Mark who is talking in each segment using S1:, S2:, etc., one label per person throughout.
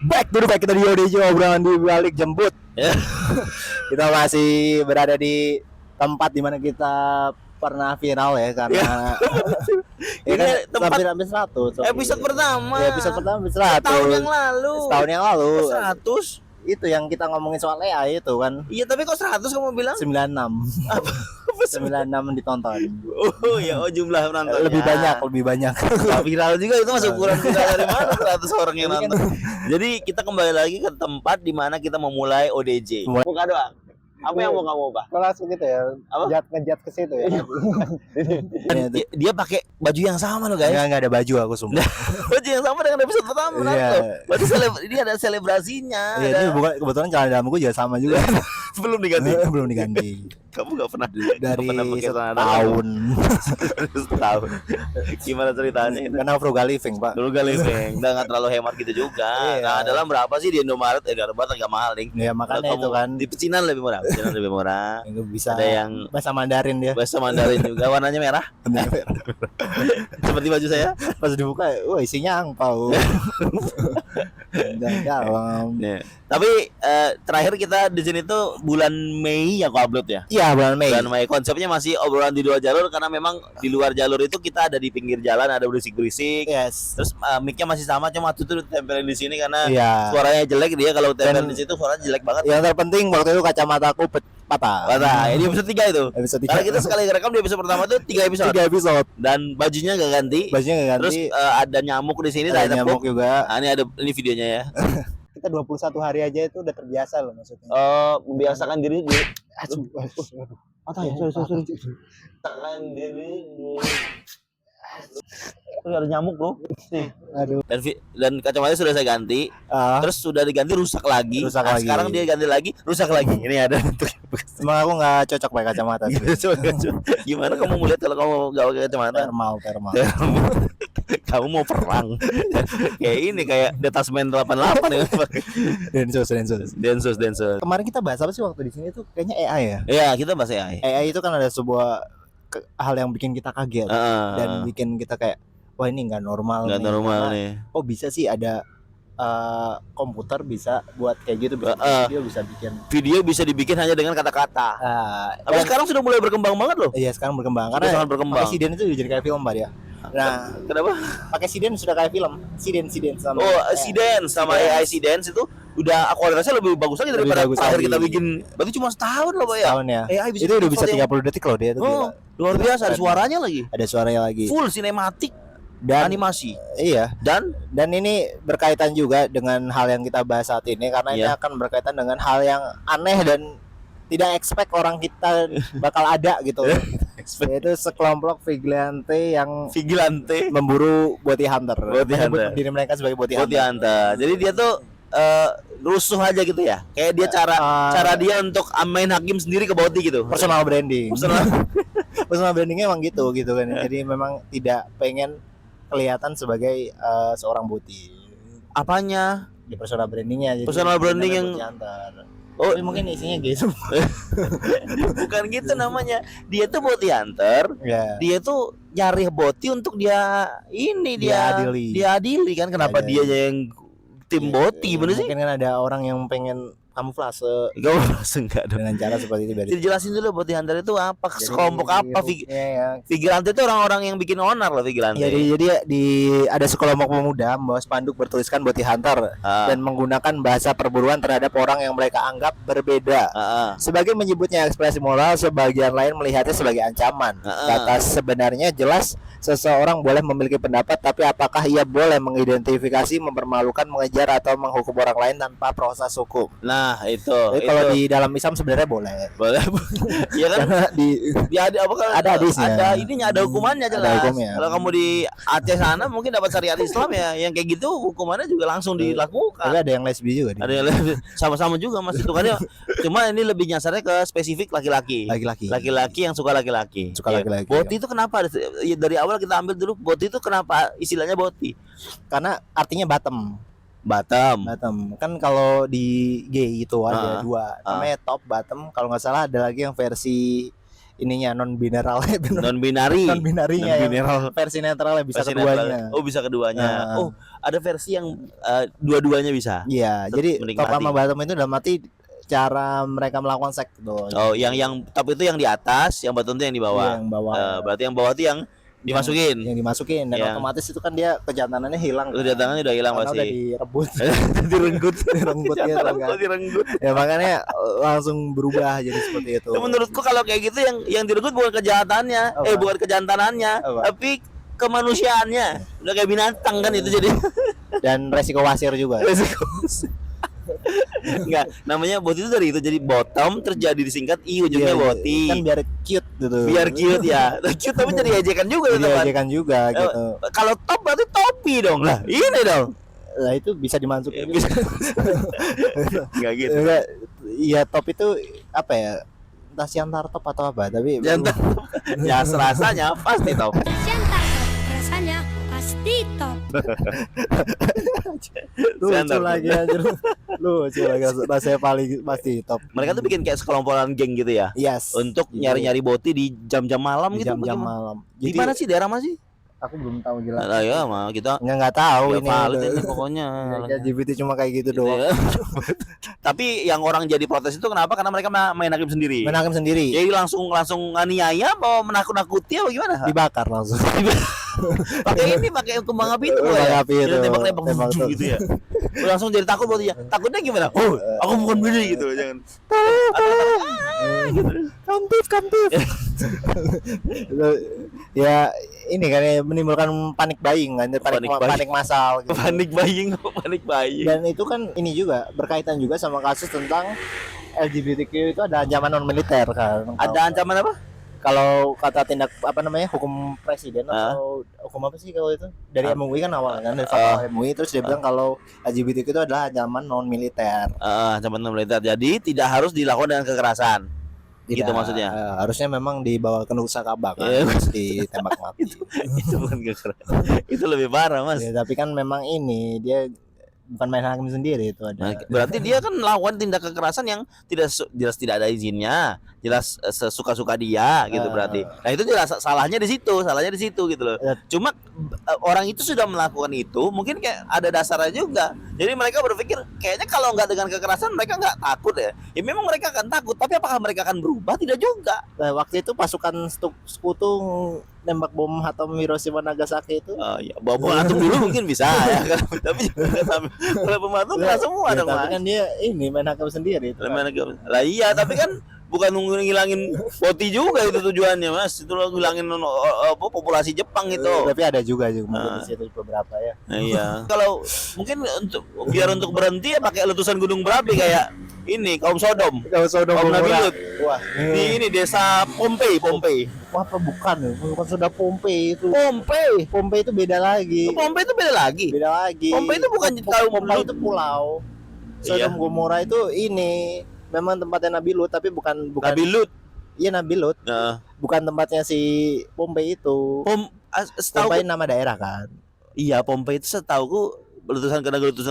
S1: Back to the back, kita di ODJ, obrolan di balik jemput. Kita masih berada di tempat dimana kita pernah viral ya karena ya kan
S2: tempat
S1: hampir 100
S2: episode pertama.
S1: ya, episode pertama hampir 100
S2: Tahun yang lalu.
S1: Setahun yang lalu
S2: 100.
S1: itu yang kita ngomongin soal AI itu kan.
S2: Iya, tapi kok 100 kamu bilang?
S1: 96 96 ditonton.
S2: Oh ya, jumlah penontonnya.
S1: Lebih banyak
S2: Viral juga itu masuk ukuran viral dari mana 100 orang yang
S1: Ini kan-
S2: nonton. Jadi kita kembali lagi ke tempat di mana kita memulai ODJ. Buka doang. Apa yang mau kamu ubah?
S1: Kalau langsung gitu ya,
S2: Apa?
S1: ngejat ke situ ya.
S2: Dan dia pakai baju yang sama loh guys.
S1: Enggak ada baju aku sumpah.
S2: Baju yang sama dengan episode pertama.
S1: Iya.
S2: Berarti ini ada selebrasinya.
S1: Iya, ini bukan kebetulan celana dalamku juga sama juga.
S2: Belum diganti.
S1: Belum diganti.
S2: Kamu nggak pernah
S1: Dari
S2: nggak pernah pakai celana dalam?
S1: setahun.
S2: Setahun. Gimana ceritanya itu?
S1: Karena frugal living, Pak.
S2: Dulu kali Bang, nggak terlalu hemat gitu juga.
S1: Iya.
S2: Nah, dalam berapa sih di Indomaret? Indomaret nggak mahal, Ding.
S1: Ya makanya
S2: Kalau
S1: itu
S2: kamu
S1: kan
S2: di pecinan lebih murah. Pecinan lebih murah.
S1: itu bisa
S2: Ada yang
S1: bahasa Mandarin dia.
S2: bahasa Mandarin juga, warnanya merah. Seperti baju saya.
S1: Pas dibuka, wah isinya angpau. Dalam.
S2: Ya. Tapi terakhir kita di sini tuh bulan Mei yang aku upload ya.
S1: Iya, bulan Mei.
S2: Bulan Mei. Konsepnya masih obrolan di dua jalur karena memang di luar jalur itu kita ada di pinggir jalan, ada berisik-berisik.
S1: Yes.
S2: Terus mic-nya masih sama, cuma waktu itu ditempelin di sini karena
S1: Iya.
S2: suaranya jelek. Dia kalau tempel
S1: Dan-
S2: di situ suaranya jelek banget.
S1: Yang terpenting waktu itu kacamataku patah.
S2: Patah. Ini episode 3 itu.
S1: Episode 3.
S2: Karena kita sekali rekam di episode pertama tuh 3 episode.
S1: 3 episode.
S2: Dan bajunya gak ganti.
S1: Bajunya nggak ganti.
S2: Terus ada nyamuk di sini,
S1: ada
S2: ada
S1: nyamuk
S2: tepuk.
S1: juga.
S2: Nah, ini videonya ya.
S1: Kita 21 hari aja itu udah terbiasa loh maksudnya.
S2: Membiasakan diri.
S1: Aduh.
S2: Patah ya, sorry. Membiasakan diri. Terus ada nyamuk bro. Nih.
S1: Aduh.
S2: Dan kacamata sudah saya ganti. Terus sudah diganti rusak lagi.
S1: Rusak
S2: Nah,
S1: lagi.
S2: sekarang dia ganti lagi, rusak lagi. Ini ada bentuk.
S1: Emang aku nggak cocok pakai kacamata sih.
S2: Gimana kamu melihat kalau kamu gak pakai kacamata?
S1: Thermal.
S2: Kamu mau perang. Kayak ini kayak Detachment 88 ya. Densus.
S1: Kemarin kita bahas apa sih waktu di sini tuh kayaknya AI ya.
S2: Iya, kita bahas AI.
S1: AI itu kan ada sebuah hal yang bikin kita kaget dan
S2: Dan
S1: bikin kita kayak wah ini nggak normal
S2: nggak
S1: nih.
S2: normal
S1: Karena,
S2: nih.
S1: oh bisa sih ada komputer bisa buat kayak gitu, bisa video bisa bikin.
S2: Video bisa dibikin hanya dengan kata-kata. Tapi sekarang sudah mulai berkembang banget loh.
S1: Iya sekarang berkembang
S2: Sudah
S1: karena
S2: sangat berkembang.
S1: pakai Siden itu jadi kayak film Pak ya. Nah
S2: Kenapa?
S1: pakai Siden sudah kayak film. Siden sama
S2: Sidance sama AI Sidance itu udah kualitasnya lebih bagus lagi
S1: Lebih
S2: daripada
S1: bagus
S2: terakhir
S1: lagi.
S2: kita bikin. Berarti cuma setahun loh Pak ya.
S1: tahun ya.
S2: AI bisa
S1: Itu udah bisa
S2: bikin
S1: 30 detik loh dia tuh.
S2: Oh,
S1: gila.
S2: luar biasa, ada suaranya lagi.
S1: Ada suaranya lagi.
S2: Full sinematik
S1: Dan
S2: animasi.
S1: iya.
S2: Dan
S1: Dan ini berkaitan juga dengan hal yang kita bahas saat ini karena ini
S2: Iya.
S1: akan berkaitan dengan hal yang aneh dan tidak expect orang kita bakal ada gitu. Yaitu sekelompok vigilante yang
S2: vigilante
S1: memburu bounty hunter.
S2: Bounty
S1: Menyebut
S2: hunter.
S1: diri mereka sebagai bounty
S2: Bounty
S1: hunter.
S2: hunter. Jadi dia tuh rusuh aja gitu ya. Kayak dia cara dia untuk main hakim sendiri ke bounty gitu.
S1: Personal branding.
S2: Personal.
S1: Personal brandingnya emang gitu kan. Jadi memang tidak pengen kelihatan sebagai seorang bounty.
S2: Apanya?
S1: Di personal brandingnya. Jadi
S2: Personal branding
S1: namanya
S2: yang-
S1: bounty hunter.
S2: Oh,
S1: Tapi mungkin isinya gitu.
S2: bukan gitu namanya. Dia tuh bounty hunter.
S1: Ya.
S2: Dia tuh nyari bounty untuk dia
S1: Diadili.
S2: diadili kan. Kenapa
S1: Ada.
S2: dia yang tim bounty bener sih?
S1: Mungkin kan ada orang yang pengen kamuflase
S2: Gak merasa enggak dong.
S1: dengan cara seperti itu.
S2: Jadi jelasin dulu bounty hunter itu apa,
S1: Jadi,
S2: sekelompok apa
S1: ya.
S2: vigilante itu orang-orang yang bikin onar loh vigilante.
S1: Jadi ada sekelompok pemuda membawa spanduk bertuliskan bounty hunter dan menggunakan bahasa perburuan terhadap orang yang mereka anggap berbeda. Sebagian menyebutnya ekspresi moral, sebagian lain melihatnya sebagai ancaman. Kata sebenarnya jelas seseorang boleh memiliki pendapat, tapi apakah ia boleh mengidentifikasi, mempermalukan, mengejar atau menghukum orang lain tanpa proses hukum?
S2: Nah itu.
S1: Jadi kalau di dalam Islam sebenarnya boleh.
S2: boleh. Iya kan?
S1: Karena
S2: Dia ada apa kan?
S1: Ada hadisnya.
S2: Ada ininya, ada hukumannya jelas.
S1: Ada hukumnya.
S2: Kalau kamu di Aceh sana mungkin dapat syariat Islam ya, yang kayak gitu hukumannya juga langsung
S1: tapi
S2: dilakukan.
S1: ada yang lesbi juga
S2: Ada yang sama-sama juga Mas itu kan ya. Cuma ini lebih nyasarnya ke spesifik laki-laki.
S1: laki-laki.
S2: Laki-laki yang suka laki-laki.
S1: Suka
S2: Ya.
S1: laki-laki.
S2: Boti itu kenapa? Ya, dari awal kita ambil dulu boti itu kenapa istilahnya boti?
S1: Karena artinya bottom.
S2: Bottom.
S1: Kan kalau di gay itu ada
S2: Ah.
S1: dua, namanya top, bottom. Kalau nggak salah ada lagi yang versi ininya non binary
S2: non binary.
S1: non binarinya
S2: Non-binary.
S1: versi netralnya bisa
S2: Versi
S1: keduanya.
S2: netral. Oh, bisa keduanya.
S1: Nah.
S2: Oh, ada versi yang dua-duanya bisa.
S1: Iya,
S2: Tetap
S1: jadi top
S2: menikmati.
S1: sama bottom itu dalam arti cara mereka melakukan seks tuh.
S2: Oh, yang top itu yang di atas, yang bottom itu yang di
S1: Iya,
S2: bawah.
S1: yang bawah.
S2: Berarti yang bawah itu yang dimasukin.
S1: Yang dimasukin dan
S2: Yang-
S1: otomatis itu kan dia kejantanannya hilang.
S2: Udah tangannya udah hilang
S1: Karena
S2: pasti.
S1: udah direbut.
S2: Direnggut.
S1: Direnggut gitu
S2: Jangan
S1: kan.
S2: direnggut.
S1: Ya makanya langsung berubah jadi seperti itu.
S2: Itu menurutku kalau kayak gitu yang direnggut bukan kejahatannya,
S1: Apa?
S2: bukan kejantanannya,
S1: Apa?
S2: tapi kemanusiaannya. Udah kayak binatang kan itu jadi.
S1: Dan resiko wasir juga.
S2: Enggak, namanya boti itu dari itu jadi bottom terjadi disingkat i ujungnya
S1: Iya,
S2: boti.
S1: kan biar cute gitu.
S2: Biar cute ya. Cute tapi jadi ejekan juga
S1: Jadi
S2: teman.
S1: ajakan juga gitu.
S2: Kalau top berarti topi dong lah. Ini dong.
S1: Lah itu bisa dimasukin.
S2: Bisa. Enggak gitu.
S1: Enggak, iya top itu apa ya? Entah siantar top atau apa, tapi
S2: Jangan ya rasanya pasti top.
S3: Siantar top, rasanya pasti top.
S1: lucu
S2: Siantar top.
S1: lagi anjir. Lucu lagi rasanya paling pasti top.
S2: Mereka tuh bikin kayak sekelompokan geng gitu ya.
S1: Yes.
S2: Untuk
S1: Itu.
S2: nyari-nyari boti di jam-jam malam
S1: di
S2: gitu.
S1: jam-jam
S2: bagaimana?
S1: malam.
S2: Di mana sih daerah mana sih?
S1: Aku belum tahu jelas.
S2: Nah, ya mah kita
S1: Nggak tahu
S2: ya
S1: ini.
S2: valid
S1: udah.
S2: ini pokoknya.
S1: Ya, LGBT cuma kayak gitu
S2: Gitu
S1: doang.
S2: ya. Tapi yang orang jadi protes itu kenapa? Karena mereka main hakim sendiri.
S1: Main hakim sendiri.
S2: Jadi langsung aniaya apa menakut-nakuti apa gimana?
S1: Dibakar langsung.
S2: pakai kembang api itu
S1: Kembang
S2: ya.
S1: api itu.
S2: Jadi tembak-tembak
S1: Tembak tuh.
S2: gitu ya. Langsung jadi takut buat dia. Takutnya gimana? Oh, aku bukan begini gitu, jangan.
S1: Kantif. Ya ini kan ya, menimbulkan panik buying kan,
S2: Panik buying.
S1: panik massal gitu.
S2: Panik buying.
S1: Dan itu kan ini juga berkaitan juga sama kasus tentang LGBTQ itu ada ancaman non militer kan.
S2: Ada ancaman apa?
S1: Kalau kata tindak apa namanya hukum presiden
S2: Ah.
S1: atau hukum apa sih kalau itu dari
S2: Ah.
S1: MUI kan awalnya kan dari fatwa MUI terus dia bilang kalau LGBTQ itu adalah ancaman non militer.
S2: Ancaman militer. Jadi tidak harus dilakukan dengan kekerasan. Gitu maksudnya.
S1: Harusnya memang dibawa ke Nusa Kambangan
S2: Iya.
S1: terus ditembak mati.
S2: Itu bukan kekerasan. Itu lebih parah, Mas.
S1: Ya, tapi kan memang ini dia bukan main hakim sendiri itu ada.
S2: Nah, berarti dia kan melakukan tindak kekerasan yang jelas tidak ada izinnya, jelas sesuka-suka dia gitu berarti. Nah, itu jelas salahnya di situ gitu loh. Cuma orang itu sudah melakukan itu, mungkin kayak ada dasarnya juga. Jadi mereka berpikir kayaknya kalau nggak dengan kekerasan mereka nggak takut ya. Ya memang mereka akan takut, tapi apakah mereka akan berubah? Tidak juga.
S1: Nah, waktu itu pasukan sekutu nembak bom atom Hiroshima Nagasaki itu.
S2: Ya, bawa atom dulu mungkin bisa ya kan. Tapi kalau bom atom nggak semua
S1: Ya,
S2: dong,
S1: tapi
S2: Mas.
S1: kan dia ini main hakim sendiri itu.
S2: Lah iya, tapi kan bukan ngilangin poti juga itu tujuannya, Mas. Itu lo ngilangin populasi Jepang itu.
S1: Tapi ada juga mungkin di situ beberapa ya.
S2: Nah, iya. Kalau mungkin untuk berhenti ya pakai letusan gunung berapi kayak ini kaum Sodom.
S1: Kalau Sodom
S2: Kaum Nabi
S1: Gomora.
S2: Lut.
S1: Wah,
S2: Di ini desa Pompei.
S1: Wah, apa bukan ya? Bukan sudah Pompei itu.
S2: Pompei.
S1: Pompei itu beda lagi.
S2: Pompei itu beda lagi.
S1: Beda lagi.
S2: Pompei itu bukan kaum
S1: Pompei
S2: Lut.
S1: itu pulau.
S2: Iya.
S1: Sodom Gomora itu ini memang tempatnya Nabi Lut tapi bukan
S2: Nabi Lut.
S1: Iya Nabi Lut.
S2: Nah,
S1: Bukan tempatnya si Pompei itu.
S2: setahu
S1: Pompei nama daerah kan.
S2: iya Pompei itu setauku letusan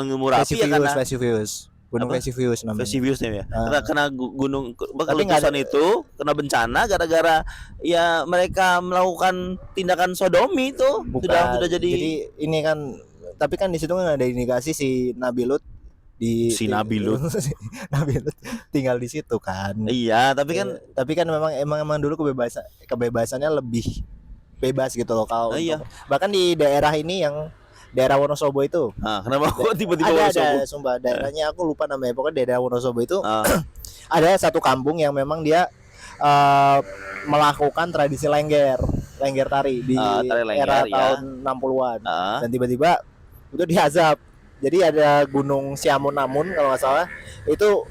S2: gunung berapi ya karena
S1: Vesuvius. Gunung
S2: Apa?
S1: Vesuvius namanya.
S2: Vesuviusnya ya.
S1: Ah.
S2: Kena gunung
S1: Tapi nggak
S2: letusan
S1: ada-
S2: itu kena bencana gara-gara ya mereka melakukan tindakan sodomi itu
S1: Bukan.
S2: sudah jadi
S1: ini kan tapi kan di situ kan ada indikasi si Nabi Lut
S2: Si Nabi Lut.
S1: Nabi Lut tinggal di situ kan.
S2: iya, tapi kan
S1: Tapi kan memang dulu kebebasannya lebih bebas gitu loh kalau
S2: iya.
S1: bahkan di daerah ini yang daerah Wonosobo itu
S2: Kenapa kok tiba-tiba
S1: ada
S2: Wonosobo?
S1: sumpah daerahnya aku lupa namanya pokoknya daerah Wonosobo itu
S2: Ah,
S1: ada satu kampung yang memang dia melakukan tradisi lengger tari di
S2: tari lengger,
S1: era
S2: ya.
S1: tahun 60-an
S2: ah.
S1: dan tiba-tiba itu diazab. Jadi ada Gunung Siamun-Namun kalau nggak salah itu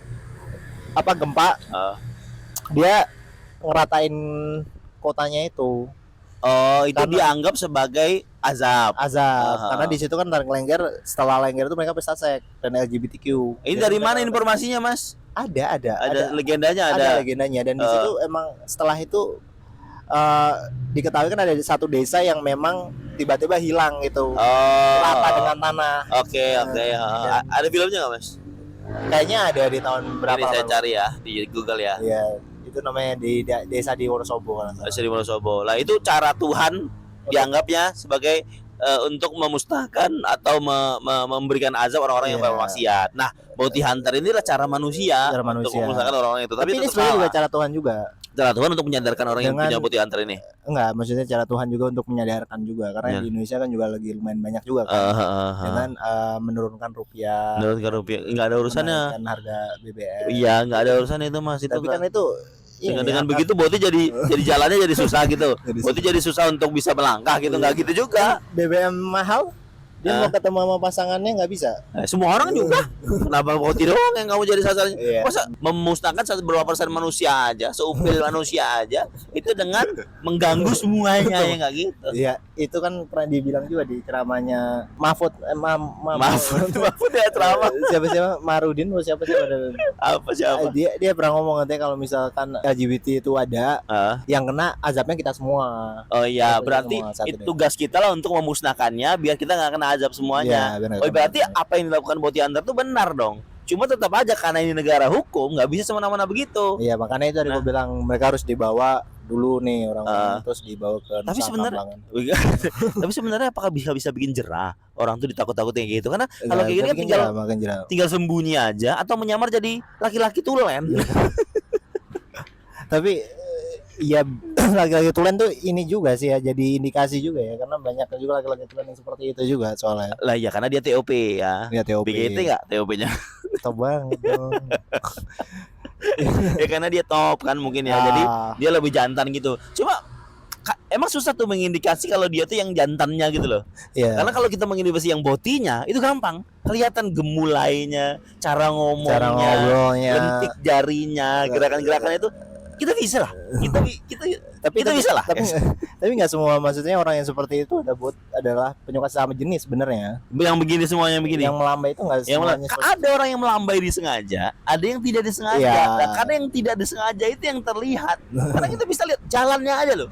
S1: apa gempa
S2: Ah.
S1: dia ngeratain kotanya itu
S2: Oh, itu
S1: Karena-
S2: dianggap sebagai azab.
S1: azab
S2: Ah.
S1: karena di situ kan tarik lengger setelah lengger itu mereka pesta seks dan LGBTQ.
S2: Ini
S1: Jadi
S2: dari
S1: mereka-
S2: mana informasinya, Mas?
S1: Ada
S2: legendanya
S1: ada legendanya dan di situ emang setelah itu diketahui kan ada satu desa yang memang tiba-tiba hilang gitu rata dengan tanah.
S2: Oke. Ada filmnya nggak, Mas?
S1: Kayaknya ada di tahun berapa
S2: Ini saya
S1: lalu.
S2: cari ya di Google ya.
S1: Ya, Itu namanya di desa di Wonosobo kan.
S2: Desa di Wonosobo. Lah itu cara Tuhan dianggapnya sebagai untuk memusnahkan atau memberikan azab orang-orang yang bermaksiat. Nah, bounty hunter ini adalah cara manusia, untuk memusnahkan orang-orang itu.
S1: Tapi ini sebenarnya juga cara Tuhan juga.
S2: Cara Tuhan untuk menyadarkan orang yang punya bounty hunter ini.
S1: Enggak, maksudnya cara Tuhan juga untuk menyadarkan juga, karena di Indonesia kan juga lagi lumayan banyak juga kan. Dengan menurunkan rupiah.
S2: Enggak ada urusannya.
S1: Menurunkan harga BBM.
S2: Iya, enggak ada urusannya itu Mas.
S1: Tapi kan itu
S2: dengan begitu bounty jadi jalannya jadi susah gitu. Bounty jadi susah untuk bisa melangkah gitu, enggak gitu juga.
S1: BBM mahal, dia mau ketemu sama pasangannya nggak bisa.
S2: Semua orang juga. Kenapa bounty doang yang kamu jadi sasaran? Masa memusnahkan beberapa persen manusia aja, seupil manusia aja, itu dengan mengganggu semuanya ya nggak gitu?
S1: Iya, itu kan pernah dibilang juga di ceramahnya Mahfud
S2: ya ceramah.
S1: Siapa Marudin siapa dia pernah ngomong katanya kalau misalkan LGBT itu ada, yang kena azabnya kita semua.
S2: Oh iya, berarti itu tugas kita lah untuk memusnahkannya biar kita nggak kena azab semuanya. Berarti apa yang dilakukan bounty hunter itu benar dong. Cuma tetap aja karena ini negara hukum nggak bisa semena-mena begitu.
S1: Iya, makanya itu gue bilang mereka harus dibawa dulu nih orang terus dibawa ke
S2: tapi sebenarnya apakah bisa bikin jerah orang tuh ditakut-takutin kayak gitu? Karena kalau kayak gini kan tinggal sembunyi aja atau menyamar jadi laki-laki tulen.
S1: Tapi ya laki-laki tulen tuh ini juga sih ya, jadi indikasi juga ya, karena banyak juga laki-laki tulen yang seperti itu juga soalnya.
S2: Lah ya karena dia TOP ya.
S1: Dia TOP.
S2: BGT enggak TOP-nya?
S1: Top banget dong.
S2: Ya karena dia top kan mungkin ya. Jadi dia lebih jantan gitu. Cuma emang susah tuh mengindikasi kalau dia tuh yang jantannya gitu loh. Karena kalau kita mengindikasi yang botinya itu gampang. Kelihatan gemulainya, cara ngobrolnya, lentik jarinya, gerakan-gerakannya itu kita bisa lah. Kita bisa lah.
S1: Tapi nggak semua, maksudnya orang yang seperti itu adalah penyuka sesama jenis sebenarnya.
S2: Yang begini semuanya yang begini.
S1: Yang melambai itu nggak semuanya.
S2: Ada orang yang melambai disengaja, ada yang tidak disengaja. Nah, karena yang tidak disengaja itu yang terlihat. Karena kita bisa lihat jalannya aja loh.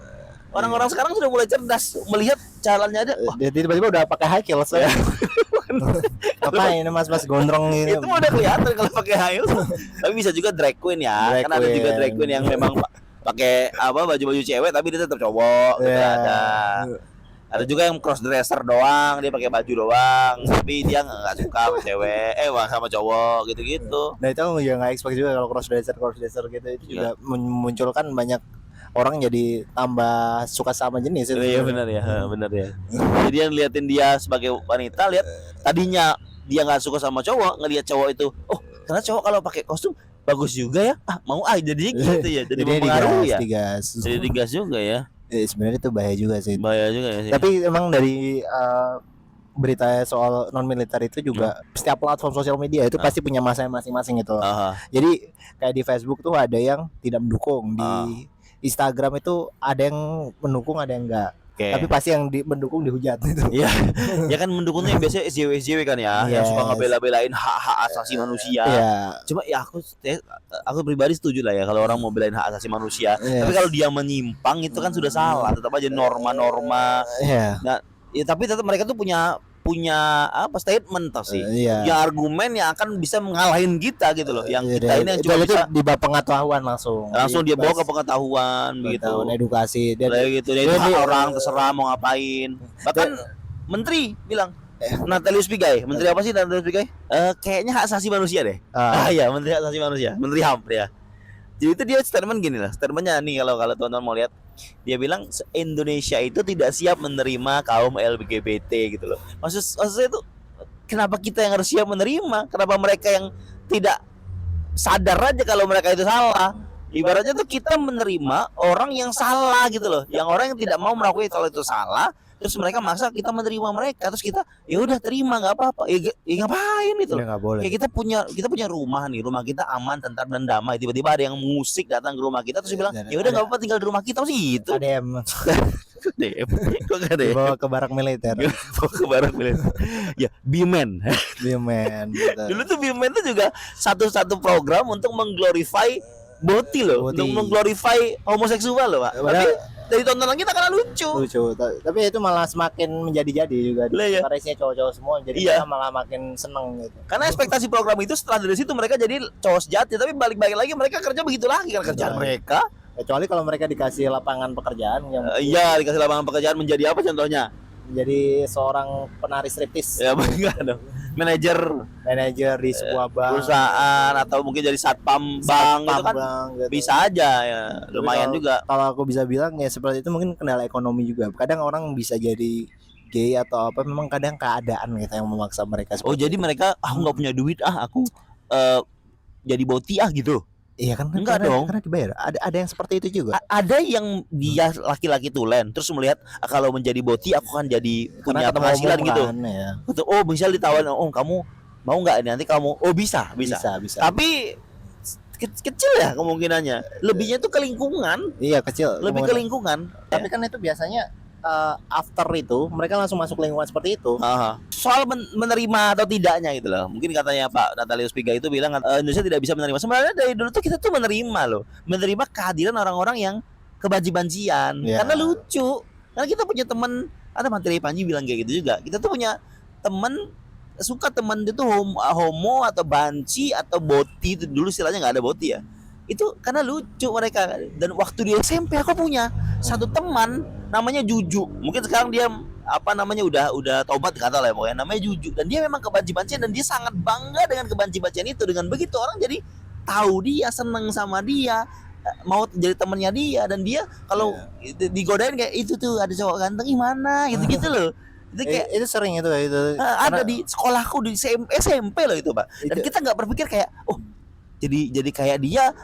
S2: Orang-orang sekarang sudah mulai cerdas melihat jalannya aja.
S1: Dia tiba-tiba udah pakai high heels. Apa ini mas gondrong ini?
S2: Itu udah kelihatan kalau pakai high heels. Tapi bisa juga drag queen ya. Karena ada juga drag queen yang memang pakai baju-baju cewek tapi dia tetap cowok gitu ada juga yang cross dresser doang, dia pakai baju doang tapi dia nggak suka sama cewek sama cowok gitu.
S1: Nah itu juga nggak expect juga kalau cross dresser gitu itu juga memunculkan banyak orang jadi tambah suka sama jenis itu.
S2: Iya benar ya. Jadi yang liatin dia sebagai wanita, lihat tadinya dia nggak suka sama cowok, ngelihat cowok itu karena cowok kalau pakai kostum bagus juga ya, mau jadi gitu ya, jadi mempengaruhi ya. Jadi digas juga ya.
S1: Sebenarnya itu bahaya juga sih.
S2: Ya.
S1: Tapi emang dari berita soal non militer itu juga setiap platform sosial media itu pasti punya masanya masing-masing gitu. Jadi kayak di Facebook tuh ada yang tidak mendukung, di Instagram itu ada yang mendukung, ada yang enggak. Tapi pasti yang mendukung dihujat itu.
S2: Iya. Ya kan mendukungnya biasanya SJW kan ya, yang suka ngebela-belain hak-hak asasi manusia. Cuma ya aku pribadi setuju lah ya kalau orang mau belain hak asasi manusia. Tapi kalau dia menyimpang itu kan sudah salah. Tetap aja norma-norma. Nah, ya tapi tetap mereka tuh punya statement toh sih. Yang argumen yang akan bisa mengalahin kita gitu loh. Yang kita ini yang cuma bisa
S1: di bawah pengetahuan langsung
S2: dia bawa ke pengetahuan begitu.
S1: Edukasi
S2: dan gitu. Jadi orang terserah mau ngapain. Bahkan menteri bilang Natalius Pigai, menteri apa sih Natalius Pigai? Kayaknya hak asasi manusia deh. Iya, menteri hak asasi manusia, menteri HAM ya. Jadi itu dia statement gini lah. Statementnya nih kalau teman-teman mau lihat. Dia bilang Indonesia itu tidak siap menerima kaum LGBT gitu loh. Maksudnya itu kenapa kita yang harus siap menerima? Kenapa mereka yang tidak sadar aja kalau mereka itu salah? Ibaratnya tuh kita menerima orang yang salah gitu loh. Yang orang yang tidak mau mengakui kalau itu salah, terus mereka maksa kita menerima mereka, terus kita ya udah terima nggak apa-apa. Ya ngapain itu loh? Kayak kita punya rumah nih, rumah kita aman, tentram dan damai. Tiba-tiba ada yang musik datang ke rumah kita terus bilang ya udah nggak apa-apa tinggal di rumah kita sih itu.
S1: ADM.
S2: Kok nggak ada?
S1: Bawa ke barak militer.
S2: Ya Bimen. Dulu tuh Bimen tuh juga satu satu program untuk mengglorify boti loh, untuk mengglorify homoseksual loh Pak. dari tontonan kita karena lucu.
S1: Tapi itu malah semakin menjadi-jadi juga.
S2: Iya.
S1: Karena isinya cowok-cowok semua, jadi
S2: Iya.
S1: mereka malah makin seneng gitu.
S2: Karena ekspektasi program itu setelah dari situ mereka jadi cowok sejati, tapi balik-balik lagi mereka kerja begitu lagi kan kerjaan mereka.
S1: Kecuali kalau mereka dikasih lapangan pekerjaan yang
S2: Iya, dikasih lapangan pekerjaan menjadi apa contohnya?
S1: menjadi seorang penari striptis,
S2: Ya enggak dong. Manajer
S1: manajer di sebuah bank,
S2: perusahaan atau mungkin jadi satpam bank gitu kan.
S1: bank, gitu.
S2: Bisa aja ya.
S1: Tapi
S2: Lumayan
S1: kalau-
S2: juga.
S1: Kalau aku bisa bilang ya seperti itu mungkin kendala ekonomi juga. Kadang orang bisa jadi gay atau apa, memang kadang keadaan gitu yang memaksa mereka.
S2: Oh,
S1: seperti
S2: jadi
S1: itu.
S2: mereka aku nggak punya duit aku jadi boti gitu.
S1: Iya kan?
S2: Enggak dong.
S1: Karena dibayar. Ada yang seperti itu juga.
S2: Ada yang dia laki-laki tulen terus melihat kalau menjadi boti aku kan jadi punya
S1: ketemu
S2: penghasilan
S1: umum
S2: gitu.
S1: kan, ya.
S2: Betul. Oh, misal ditawarin, "Oh, kamu mau nggak nanti kamu?" Oh, bisa.
S1: Bisa.
S2: Tapi kecil ya kemungkinannya. Lebihnya itu ke lingkungan,
S1: Iya kecil.
S2: lebih ke
S1: kemungkinan.
S2: lingkungan.
S1: Tapi kan itu biasanya after itu mereka langsung masuk lingkungan seperti itu.
S2: Aha. Soal menerima atau tidaknya gitu loh. Mungkin katanya Pak Natalius Piga itu bilang Indonesia tidak bisa menerima. Sebenarnya dari dulu tuh kita tuh menerima loh. Menerima kehadiran orang-orang yang kebanci-bancian.
S1: Ya.
S2: Karena lucu. Karena kita punya teman, ada Materi Panji bilang kayak gitu juga. Kita tuh punya teman suka teman itu homo atau banci atau boti, itu dulu istilahnya nggak ada boti ya. Itu karena lucu mereka. Dan waktu di SMP aku punya satu teman namanya Juju. Mungkin sekarang dia apa namanya udah tobat kata lah ya pokoknya, namanya Juju, dan dia memang kebanci-bancian dan dia sangat bangga dengan kebanci-bancian itu. Dengan begitu orang jadi tahu dia, seneng sama dia, mau jadi temannya dia, dan dia kalau digodain kayak itu tuh ada cowok ganteng gimana gitu-gitu loh. Itu kayak
S1: Itu sering itu.
S2: ada di sekolahku di SMP loh itu Pak. Dan
S1: Itu-
S2: kita nggak berpikir kayak oh jadi kayak dia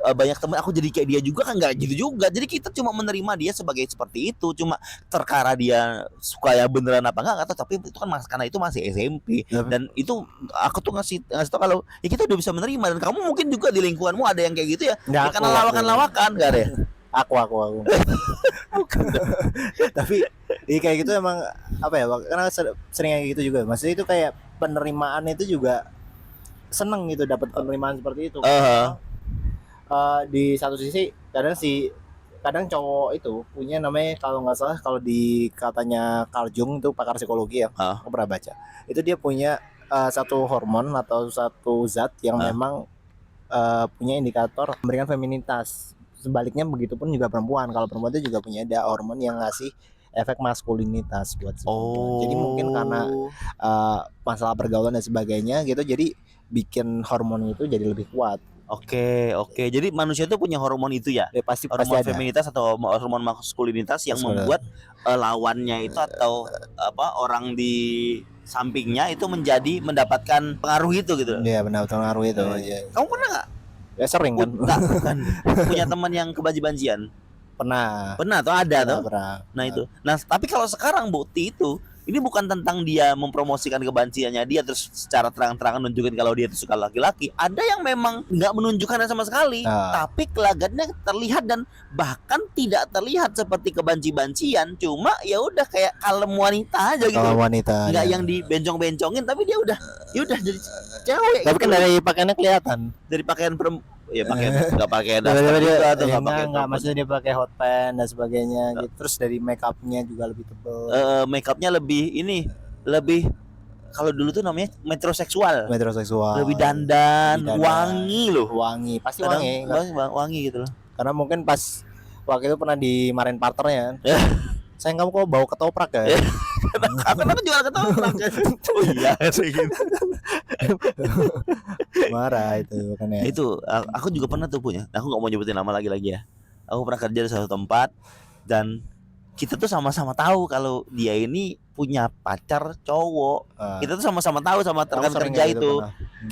S2: banyak teman aku jadi kayak dia juga kan, nggak gitu juga. Jadi kita cuma menerima dia sebagai seperti itu, cuma terkara dia suka ya beneran apa enggak tahu, tapi itu kan karena itu masih SMP.
S1: Tapi-
S2: Dan itu aku tuh ngasih tau kalau ya kita udah bisa menerima, dan kamu mungkin juga di lingkunganmu ada yang kayak gitu ya.
S1: Nggak,
S2: Ya, karena
S1: aku.
S2: lawakan-lawakan enggak ada ya?
S1: Aku. Tapi kayak gitu emang apa ya? Karena sering kayak gitu juga. Maksudnya itu kayak penerimaan itu juga seneng gitu, dapat penerimaan seperti itu. Di satu sisi kadang cowok itu punya namanya, kalau nggak salah kalau di katanya Carl Jung itu pakar psikologi ya, aku pernah baca. Itu dia punya satu hormon atau satu zat yang memang punya indikator memberikan feminitas. Sebaliknya begitupun juga perempuan. Kalau perempuan itu juga punya ada hormon yang ngasih efek maskulinitas buat si perempuan. Jadi mungkin karena masalah pergaulan dan sebagainya gitu, jadi bikin hormon itu jadi lebih kuat.
S2: Oke. Jadi manusia itu punya hormon itu ya?
S1: Ya, pasti
S2: Hormon
S1: ada.
S2: feminitas atau hormon maskulinitas yang
S1: Betul.
S2: membuat lawannya itu atau orang di sampingnya itu mendapatkan pengaruh itu gitu.
S1: Iya, benar, pengaruh itu. Iya.
S2: Kamu pernah nggak
S1: Ya sering kan.
S2: punya teman yang kebanci-bancian?
S1: Pernah.
S2: Pernah atau ada tuh?
S1: Pernah.
S2: Nah itu. Nah tapi kalau sekarang bukti itu, ini bukan tentang dia mempromosikan kebanciannya dia terus secara terang-terangan nunjukin kalau dia itu suka laki-laki. Ada yang memang nggak menunjukkannya sama sekali, tapi kelagatnya terlihat dan bahkan tidak terlihat seperti kebanci-bancian. Cuma ya udah kayak kalem wanita aja gitu.
S1: Kalau wanita.
S2: Nggak
S1: ya.
S2: yang dibencong-bencongin, tapi dia udah jadi cewek.
S1: Tapi
S2: gitu
S1: kan
S2: loh.
S1: dari pakaiannya kelihatan.
S2: Dari pakaian ya pakaian nggak pakai
S1: Tiba-tiba
S2: daster
S1: dia
S2: juga atau nggak pakai
S1: enggak,
S2: apa.
S1: maksudnya dia pakai hot pants dan sebagainya gitu. Terus dari make upnya juga lebih tebal.
S2: Make upnya lebih kalau dulu tuh namanya metroseksual.
S1: Metroseksual.
S2: Lebih dandan,
S1: Lebih dandan.
S2: wangi loh.
S1: Wangi, pasti
S2: Kadang
S1: wangi. Enggak.
S2: wangi gitu loh.
S1: Karena mungkin pas waktu itu pernah dimarahin partnernya.
S2: Ya.
S1: Sayang, kamu kok bau ketoprak ya?
S2: Kenapa jual ketoprak? Oh iya, kayak gitu.
S1: Marah itu kan ya.
S2: Itu aku juga pernah tuh punya. Aku nggak mau nyebutin nama lagi ya. Aku pernah kerja di suatu tempat dan kita tuh sama-sama tahu kalau dia ini punya pacar cowok. Kita tuh sama-sama tahu sama rekan kerja itu.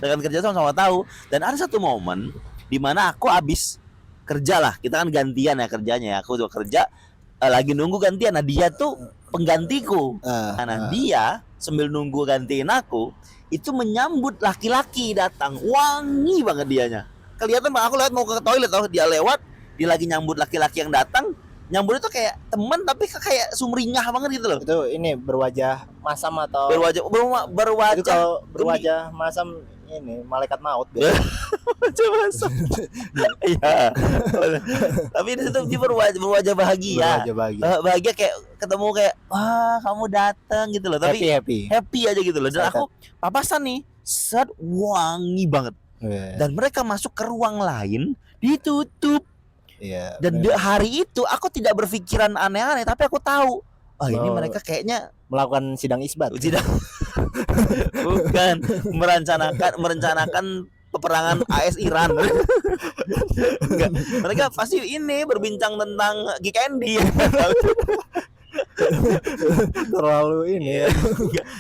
S2: Rekan kerja sama-sama tahu. Dan ada satu momen di mana aku habis kerja lah. Kita kan gantian ya kerjanya ya. Aku tuh kerja lagi nunggu gantian. Nah dia tuh penggantiku. Nah dia sambil nunggu gantiin aku itu menyambut laki-laki datang, wangi banget dianya. Kelihatan Bang, aku lihat mau ke toilet loh, dia lewat, dia lagi nyambut laki-laki yang datang. Nyambut itu kayak teman tapi kayak sumringah banget gitu loh.
S1: Itu ini berwajah masam atau
S2: Berwajah
S1: itu kalau berwajah masam ini malaikat maut biasa.
S2: Coba. Iya. Tapi di situ dia berwajah bahagia.
S1: Berwajah bahagia.
S2: Bahagia kayak ketemu kayak wah kamu datang gitu loh. Tapi happy aja gitu loh. Dan aku papasan nih, set wangi banget. Dan mereka masuk ke ruang lain ditutup.
S1: Iya.
S2: Dan hari itu aku tidak berpikiran aneh-aneh, tapi aku tahu, oh ini mereka kayaknya
S1: melakukan sidang isbat.
S2: Bukan merencanakan peperangan AS Iran. Enggak. Mereka pasti ini berbincang tentang G-Candy.
S1: Terlalu ini ya.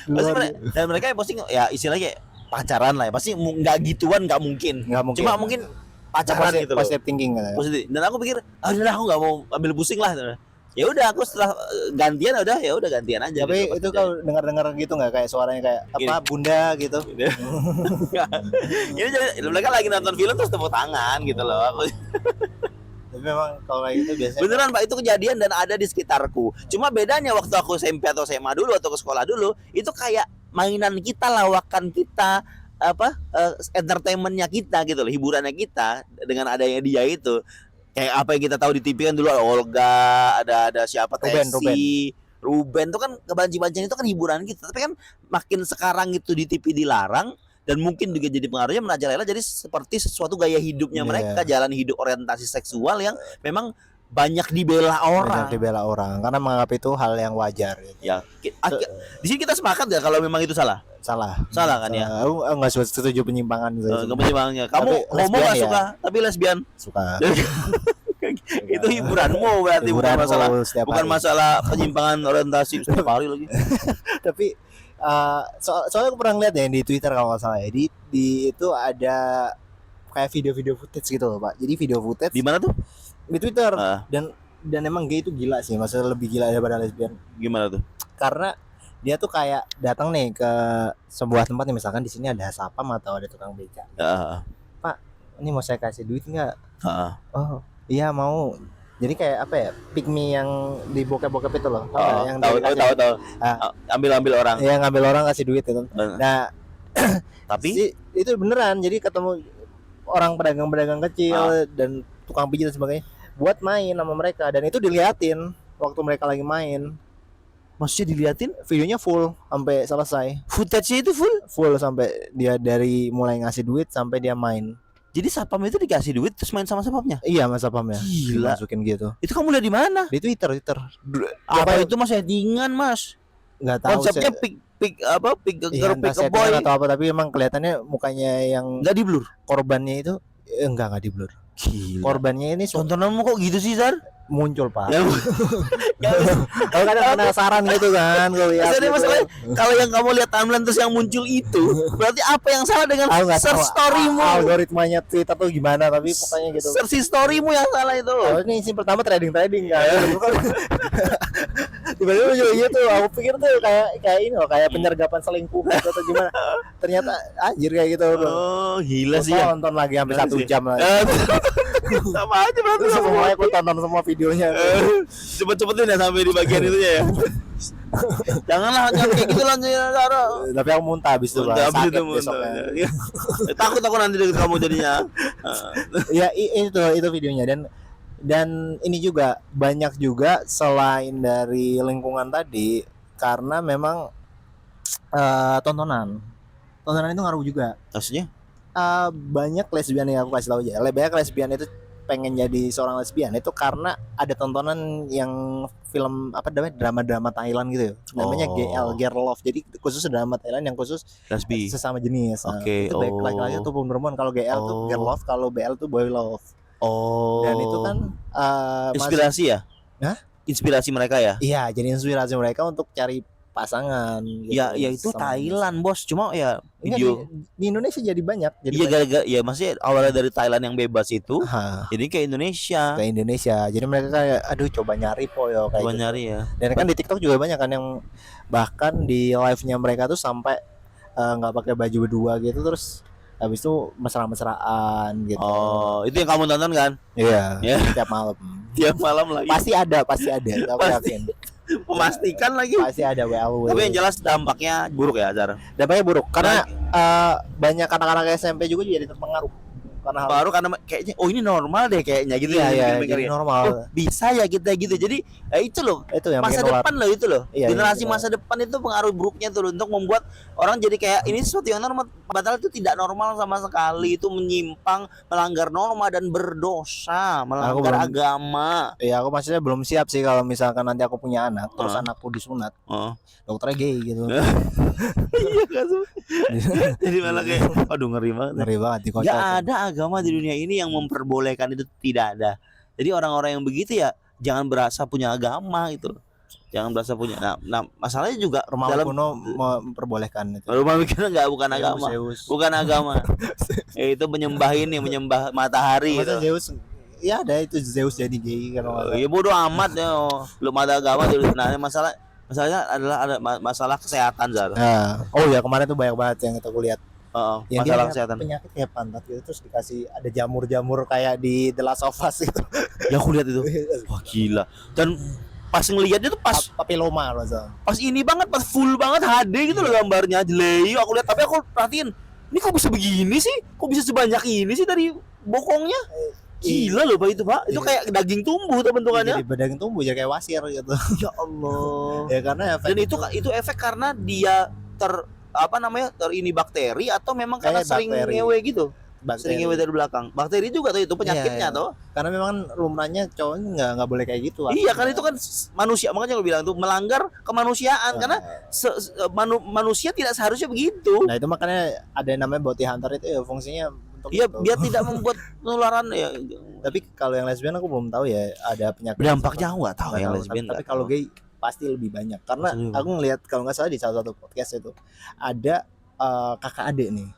S2: Pasti dan mereka yang posting ya istilahnya kayak pacaran lah ya. Pasti nggak gituan nggak mungkin. Cuma mungkin pacaran gitu loh.
S1: Positive thinking kan.
S2: Positif. Dan aku pikir, udah aku nggak mau ambil pusing lah. Ya udah aku setelah gantian ya udah gantian aja.
S1: Tapi
S2: gitu,
S1: itu kalau dengar gitu nggak kayak suaranya kayak
S2: gini.
S1: Apa bunda gitu.
S2: Ini jadi mereka lagi nonton film terus tepuk tangan gitu loh.
S1: Tapi memang kalau kayak gitu biasanya
S2: beneran Pak, itu kejadian dan ada di sekitarku. Cuma bedanya waktu aku SMP atau SMA dulu atau ke sekolah dulu, itu kayak mainan kita, lawakan kita, entertainmentnya kita gitu loh, hiburannya kita dengan adanya dia itu. Kayak apa yang kita tahu di TV kan dulu ada Olga, ada siapa, Tesi, Ruben itu kan kebanci-bancian itu kan hiburan kita. Tapi kan makin sekarang itu di TV dilarang dan mungkin juga jadi pengaruhnya merajalela jadi seperti sesuatu gaya hidupnya mereka, jalan hidup orientasi seksual yang memang banyak dibela orang.
S1: Banyak dibela orang karena menganggap itu hal yang wajar gitu.
S2: Ya, di sini kita sepakat ya kalau memang itu salah.
S1: Salah
S2: Salah kan ya?
S1: Aku nggak setuju penyimpangan gitu.
S2: Penyimpangannya. Kamu homo nggak suka, tapi lesbian
S1: suka.
S2: Itu hiburanmu berarti, bukan masalah penyimpangan orientasi setiap hari lagi.
S1: Tapi soalnya aku pernah lihat ya di Twitter kalau nggak salah ya, di itu ada kayak video-video footage gitu loh Pak. Jadi video footage
S2: di mana tuh?
S1: Di Twitter. Dan emang gay itu gila sih, maksudnya lebih gila daripada lesbian.
S2: Gimana tuh?
S1: Karena dia tuh kayak datang nih ke sebuah tempat nih, misalkan di sini ada sapam atau ada tukang beca. Pak, ini mau saya kasih duit nggak? Oh iya mau. Jadi kayak apa ya, pick me yang di bokep-bokep itu loh. Yang
S2: tahu. Ambil orang.
S1: Iya, ngambil orang kasih duit itu. Nah,
S2: tapi
S1: itu beneran. Jadi ketemu orang pedagang-pedagang kecil dan tukang pijit dan sebagainya buat main sama mereka, dan itu diliatin waktu mereka lagi main.
S2: Maksudnya diliatin
S1: videonya full sampai selesai.
S2: Footage-nya itu full
S1: sampai dia dari mulai ngasih duit sampai dia main.
S2: Jadi sapam itu dikasih duit terus main sama sapamnya?
S1: Iya, sama sapamnya.
S2: Gila.
S1: Dimasukin gitu.
S2: Itu kamu lihat di mana?
S1: Di Twitter.
S2: Apa itu Mas settingan, Mas?
S1: Enggak tahu.
S2: Konsepnya pick girl pick a boy
S1: atau apa, tapi emang kelihatannya mukanya yang
S2: enggak di blur.
S1: Korbannya itu enggak di blur.
S2: Gila.
S1: Korbannya ini
S2: tontonanmu kok gitu sih, Zar?
S1: Muncul Pak. Kalau kadang penasaran gitu kan,
S2: kalau yang kamu lihat timeline terus yang muncul itu, berarti apa yang salah dengan search storymu?
S1: Algoritmanya Twitter tuh gimana, tapi pokoknya gitu.
S2: Search storymu yang salah itu.
S1: Ini scene pertama trading kan. Tiba-tiba muncul gitu, aku pikir tuh kayak ini loh, kayak penyergapan selingkuh atau gimana. Ternyata anjir kayak gitu.
S2: Oh, gila sih ya.
S1: Nonton lagi hampir 1 jam lah.
S2: Sama aja berarti
S1: semuanya aku tonton semua videonya.
S2: Cepet-cepetin ya sampai di bagian itu ya. Jangan kayak gitu lanjut.
S1: Tapi aku muntah habis itu lah.
S2: Sakit besoknya. Takut aku nanti deket kamu jadinya.
S1: Ya itu videonya, dan ini juga banyak juga selain dari lingkungan tadi, karena memang tontonan itu ngaruh juga.
S2: Maksudnya?
S1: Banyak lesbian yang aku kasih tahu aja. Banyak lesbian itu pengen jadi seorang lesbian itu karena ada tontonan yang film apa namanya, drama-drama Thailand gitu. Namanya GL, Girl Love. Jadi khusus drama Thailand yang khusus
S2: lesbi
S1: sesama jenis.
S2: Oke.
S1: Itu baik laki-laki tuh perempuan. Kalau GL tuh Girl Love, kalau BL tuh Boy Love. Dan itu kan
S2: inspirasi ya?
S1: Hah?
S2: Inspirasi mereka ya?
S1: Iya, jadi inspirasi mereka untuk cari pasangan gitu.
S2: Ya itu Thailand bos, cuma ya video
S1: di Indonesia jadi banyak.
S2: Iya gara-gara ya maksudnya awalnya dari Thailand yang bebas itu, jadi ke Indonesia.
S1: Jadi mereka kayak aduh coba nyari kayak
S2: coba
S1: gitu.
S2: Nyari ya.
S1: Dan kan di TikTok juga banyak kan yang bahkan di live-nya mereka tuh sampai nggak pakai baju berdua gitu, terus habis itu mesra-mesraan gitu.
S2: Oh, itu yang kamu tonton kan?
S1: Iya.
S2: Yeah.
S1: Tiap malam.
S2: Tiap malam lagi.
S1: Pasti ada. Aku
S2: pasti.
S1: yakin.
S2: Memastikan lagi.
S1: Pasti ada WLW.
S2: Tapi yang jelas dampaknya buruk ya, Zar.
S1: Dampaknya buruk karena banyak anak-anak SMP juga jadi terpengaruh karena hal
S2: Baru karena kayaknya ini normal deh kayaknya gitu
S1: Iya,
S2: ya.
S1: iya,
S2: Mikirnya.
S1: jadi normal.
S2: Oh, bisa ya kita gitu. Jadi itu loh.
S1: itu yang
S2: Masa
S1: bikin nular.
S2: depan loh itu loh.
S1: Iya,
S2: Generasi
S1: iya,
S2: masa depan itu pengaruh buruknya tuh loh, untuk membuat orang jadi kayak ini sesuatu yang normal, padahal itu tidak normal sama sekali. Itu menyimpang, melanggar norma dan berdosa, melanggar
S1: belum-
S2: agama.
S1: Iya, aku maksudnya belum siap sih kalau misalkan nanti aku punya anak terus anakku disunat,
S2: Oh.
S1: dokternya gay gitu.
S2: Iya kan. Jadi malah kayak aduh ngeri banget.
S1: Ngeri banget
S2: Gak
S1: dikocok.
S2: ada agama di dunia ini yang memperbolehkan itu, tidak ada. Jadi orang-orang yang begitu ya jangan berasa punya agama gitu loh. Jangan berasa punya. Nah masalahnya juga
S1: Romawi
S2: dalam
S1: kuno memperbolehkan itu.
S2: rumah mikirnya bukan agama.
S1: Zeus.
S2: Bukan agama. Itu menyembah ini, menyembah matahari
S1: Masa
S2: gitu.
S1: Zeus? Iya ada itu Zeus jadi gay kan.
S2: Ya bodoh amat ya. Belum ada agama dulu. Nah, masalahnya adalah ada masalah kesehatan, Zar.
S1: Nah, oh ya kemarin tuh banyak banget yang kita lihat. Yang dia
S2: Masalah
S1: ada
S2: kesehatan.
S1: penyakit kayak pantat gitu terus dikasih ada jamur-jamur kayak di The Last of Us itu.
S2: Ya aku lihat itu. Wah gila. Dan pas ngelihatnya tuh pas
S1: Papiloma loh Zal.
S2: pas ini banget, pas full banget HD gitu loh gambarnya, jeleyo aku lihat. Tapi aku perhatiin, ini kok bisa begini sih, kok bisa sebanyak ini sih dari bokongnya. Gila loh Pak itu, Pak. Itu
S1: Iya.
S2: kayak daging tumbuh tuh bentukannya.
S1: Jadi bedaging tumbuh jadi kayak wasir gitu.
S2: Ya Allah.
S1: Ya karena efek
S2: Dan itu efek karena dia terini bakteri atau memang karena
S1: Kayak
S2: sering
S1: bakteri.
S2: ngewe gitu.
S1: bakteri.
S2: Sering ngewe dari belakang. Bakteri juga tuh itu penyakitnya
S1: Iya, iya.
S2: tuh.
S1: Karena memang lumrahnya cowoknya nggak boleh kayak gitu.
S2: Iya kan itu kan manusia, makanya gue bilang tuh melanggar kemanusiaan karena manusia tidak seharusnya begitu.
S1: Nah itu makanya ada yang namanya bounty hunter itu ya fungsinya untuk
S2: Iya,
S1: itu.
S2: biar tidak membuat penularan ya.
S1: Tapi kalau yang lesbian aku belum tahu ya ada penyakit.
S2: Dampaknya aku nggak tahu
S1: Nggak
S2: yang
S1: tahu,
S2: lesbian.
S1: Tapi kalau gay pasti lebih banyak karena
S2: Pasti lebih
S1: aku ngelihat kalau nggak salah di salah satu podcast itu ada kakak adik nih.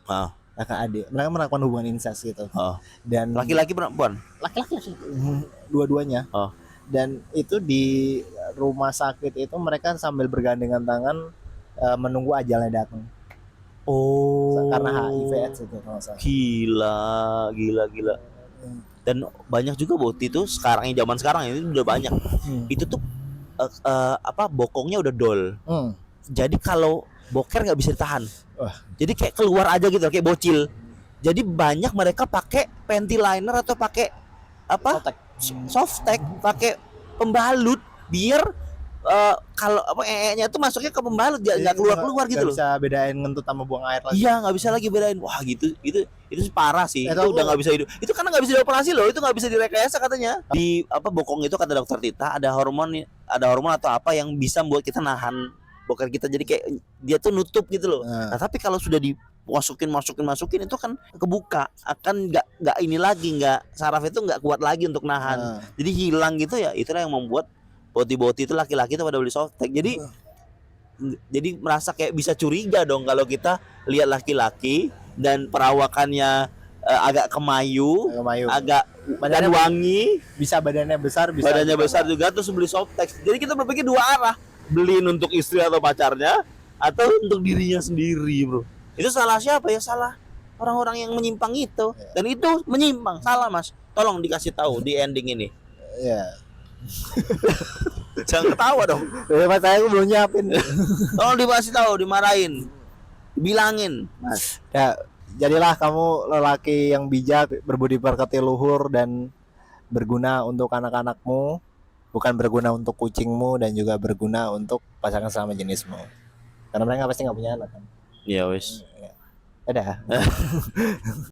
S1: Kakak adik mereka melakukan hubungan incest gitu. Dan
S2: Laki-laki perempuan.
S1: laki-laki dua-duanya. Dan itu di rumah sakit itu mereka sambil bergandengan tangan menunggu ajalnya datang. Karena HIV AIDS itu kalau nggak salah.
S2: Gila. Dan banyak juga boti tuh sekarang zaman sekarang ini udah banyak. Itu tuh bokongnya udah dol. Jadi kalau boker nggak bisa ditahan.
S1: Wah.
S2: Jadi kayak keluar aja gitu, kayak bocil. Jadi banyak mereka pakai panty liner atau pakai softtek, pakai pembalut biar kalau nya tuh masuknya ke pembalut, nggak keluar gitu loh.
S1: Nggak bisa bedain ngentut sama buang air lagi.
S2: Iya, nggak bisa lagi bedain. Wah gitu, itu parah sih. Itu udah nggak bisa hidup. Itu karena nggak bisa dioperasi loh. Itu nggak bisa direkayasa katanya. Di bokong itu kata dokter Tita ada hormon atau apa yang bisa membuat kita nahan boker kita, jadi kayak dia tuh nutup gitu loh. Nah tapi kalau sudah dimasukin itu kan kebuka, akan nggak ini lagi, nggak saraf itu nggak kuat lagi untuk nahan. Jadi hilang gitu ya. Itulah yang membuat boti-boti itu laki-laki itu pada beli softtek. Jadi merasa kayak bisa curiga dong kalau kita lihat laki-laki dan perawakannya agak kemayu, agak dan wangi,
S1: bisa badannya besar,
S2: juga terus beli softtek. Jadi kita berpikir dua arah, beliin untuk istri atau pacarnya atau untuk dirinya sendiri, bro. Itu salah siapa ya? Salah orang-orang yang menyimpang itu. Dan itu menyimpang, salah Mas. Tolong dikasih tahu di ending ini.
S1: Iya.
S2: Jangan ketawa dong.
S1: Mas saya belum nyiapin.
S2: Tolong dikasih tahu, dimarahin, bilangin, Mas.
S1: Ya, jadilah kamu lelaki yang bijak, berbudi pekerti luhur dan berguna untuk anak-anakmu, bukan berguna untuk kucingmu dan juga berguna untuk pasangan sama jenismu. Karena mereka pasti nggak punya anak kan.
S2: Ya wis.
S1: Dadah.